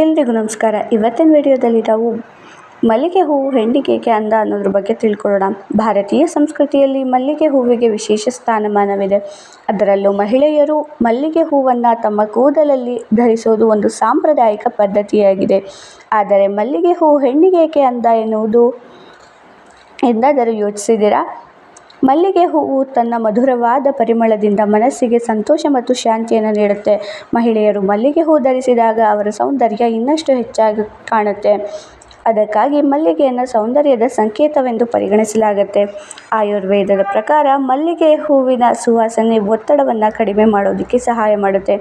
ಎಲ್ರಿಗೂ ನಮಸ್ಕಾರ. ಇವತ್ತಿನ ವಿಡಿಯೋದಲ್ಲಿ ನಾವು ಮಲ್ಲಿಗೆ ಹೂವು ಹೆಣ್ಣಿಗೇಕೆ ಅಂದ ಅನ್ನೋದ್ರ ಬಗ್ಗೆ ತಿಳ್ಕೊಳ್ಳೋಣ. ಭಾರತೀಯ ಸಂಸ್ಕೃತಿಯಲ್ಲಿ ಮಲ್ಲಿಗೆ ಹೂವಿಗೆ ವಿಶೇಷ ಸ್ಥಾನಮಾನವಿದೆ. ಅದರಲ್ಲೂ ಮಹಿಳೆಯರು ಮಲ್ಲಿಗೆ ಹೂವನ್ನು ತಮ್ಮ ಕೂದಲಲ್ಲಿ ಧರಿಸೋದು ಒಂದು ಸಾಂಪ್ರದಾಯಿಕ ಪದ್ಧತಿಯಾಗಿದೆ. ಆದರೆ ಮಲ್ಲಿಗೆ ಹೂವು ಹೆಣ್ಣಿಗೇಕೆ ಅಂದ ಎನ್ನುವುದು ಎಂದಾದರೂ ಯೋಚಿಸಿದ್ದೀರಾ? ಮಲ್ಲಿಗೆ ಹೂವು ತನ್ನ ಮಧುರವಾದ ಪರಿಮಳದಿಂದ ಮನಸ್ಸಿಗೆ ಸಂತೋಷ ಮತ್ತು ಶಾಂತಿಯನ್ನು ನೀಡುತ್ತೆ. ಮಹಿಳೆಯರು ಮಲ್ಲಿಗೆ ಹೂ ಧರಿಸಿದಾಗ ಅವರ ಸೌಂದರ್ಯ ಇನ್ನಷ್ಟು ಹೆಚ್ಚಾಗಿ ಕಾಣುತ್ತೆ. ಅದಕ್ಕಾಗಿ ಮಲ್ಲಿಗೆಯನ್ನು ಸೌಂದರ್ಯದ ಸಂಕೇತವೆಂದು ಪರಿಗಣಿಸಲಾಗುತ್ತೆ. ಆಯುರ್ವೇದದ ಪ್ರಕಾರ ಮಲ್ಲಿಗೆ ಹೂವಿನ ಸುವಾಸನೆ ಒತ್ತಡವನ್ನು ಕಡಿಮೆ ಮಾಡೋದಕ್ಕೆ ಸಹಾಯ ಮಾಡುತ್ತೆ.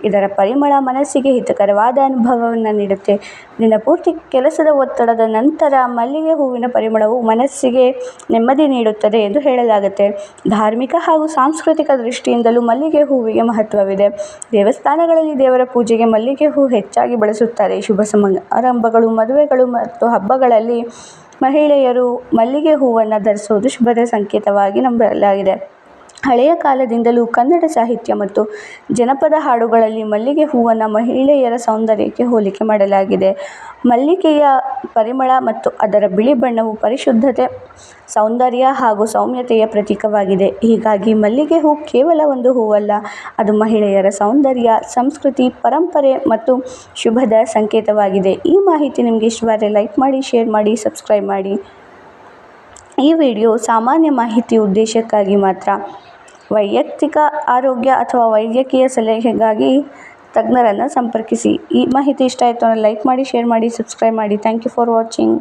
ಇದರ ಪರಿಮಳ ಮನಸ್ಸಿಗೆ ಹಿತಕರವಾದ ಅನುಭವವನ್ನು ನೀಡುತ್ತೆ. ದಿನಪೂರ್ತಿ ಕೆಲಸದ ಒತ್ತಡದ ನಂತರ ಮಲ್ಲಿಗೆ ಹೂವಿನ ಪರಿಮಳವು ಮನಸ್ಸಿಗೆ ನೆಮ್ಮದಿ ನೀಡುತ್ತದೆ ಎಂದು ಹೇಳಲಾಗುತ್ತೆ. ಧಾರ್ಮಿಕ ಹಾಗೂ ಸಾಂಸ್ಕೃತಿಕ ದೃಷ್ಟಿಯಿಂದಲೂ ಮಲ್ಲಿಗೆ ಹೂವಿಗೆ ಮಹತ್ವವಿದೆ. ದೇವಸ್ಥಾನಗಳಲ್ಲಿ ದೇವರ ಪೂಜೆಗೆ ಮಲ್ಲಿಗೆ ಹೂ ಹೆಚ್ಚಾಗಿ ಬಳಸುತ್ತಾರೆ. ಶುಭ ಸಮಾರಂಭಗಳು, ಮದುವೆಗಳು ಮತ್ತು ಹಬ್ಬಗಳಲ್ಲಿ ಮಹಿಳೆಯರು ಮಲ್ಲಿಗೆ ಹೂವನ್ನು ಧರಿಸುವುದು ಶುಭದ ಸಂಕೇತವಾಗಿ ನಂಬಲಾಗಿದೆ. ಹಳೆಯ ಕಾಲದಿಂದಲೂ ಕನ್ನಡ ಸಾಹಿತ್ಯ ಮತ್ತು ಜನಪದ ಹಾಡುಗಳಲ್ಲಿ ಮಲ್ಲಿಗೆ ಹೂವನ್ನು ಮಹಿಳೆಯರ ಸೌಂದರ್ಯಕ್ಕೆ ಹೋಲಿಕೆ ಮಾಡಲಾಗಿದೆ. ಮಲ್ಲಿಗೆಯ ಪರಿಮಳ ಮತ್ತು ಅದರ ಬಿಳಿ ಬಣ್ಣವು ಪರಿಶುದ್ಧತೆ, ಸೌಂದರ್ಯ ಹಾಗೂ ಸೌಮ್ಯತೆಯ ಪ್ರತೀಕವಾಗಿದೆ. ಹೀಗಾಗಿ ಮಲ್ಲಿಗೆ ಹೂ ಕೇವಲ ಒಂದು ಹೂವಲ್ಲ, ಅದು ಮಹಿಳೆಯರ ಸೌಂದರ್ಯ, ಸಂಸ್ಕೃತಿ, ಪರಂಪರೆ ಮತ್ತು ಶುಭದ ಸಂಕೇತವಾಗಿದೆ. ಈ ಮಾಹಿತಿ ನಿಮಗೆ ಇಷ್ಟವಾದರೆ ಲೈಕ್ ಮಾಡಿ, ಶೇರ್ ಮಾಡಿ, ಸಬ್ಸ್ಕ್ರೈಬ್ ಮಾಡಿ. ಈ ವಿಡಿಯೋ ಸಾಮಾನ್ಯ ಮಾಹಿತಿ ಉದ್ದೇಶಕ್ಕಾಗಿ ಮಾತ್ರ. ವೈಯಕ್ತಿಕ ಆರೋಗ್ಯ ಅಥವಾ ವೈದ್ಯಕೀಯ ಸಲಹೆಗಾಗಿ ತಜ್ಞರನ್ನು ಸಂಪರ್ಕಿಸಿ. ಈ ಮಾಹಿತಿ ಇಷ್ಟ ಆಯಿತು ಅಂದರೆ ಲೈಕ್ ಮಾಡಿ, ಶೇರ್ ಮಾಡಿ, ಸಬ್ಸ್ಕ್ರೈಬ್ ಮಾಡಿ. Thank you for watching.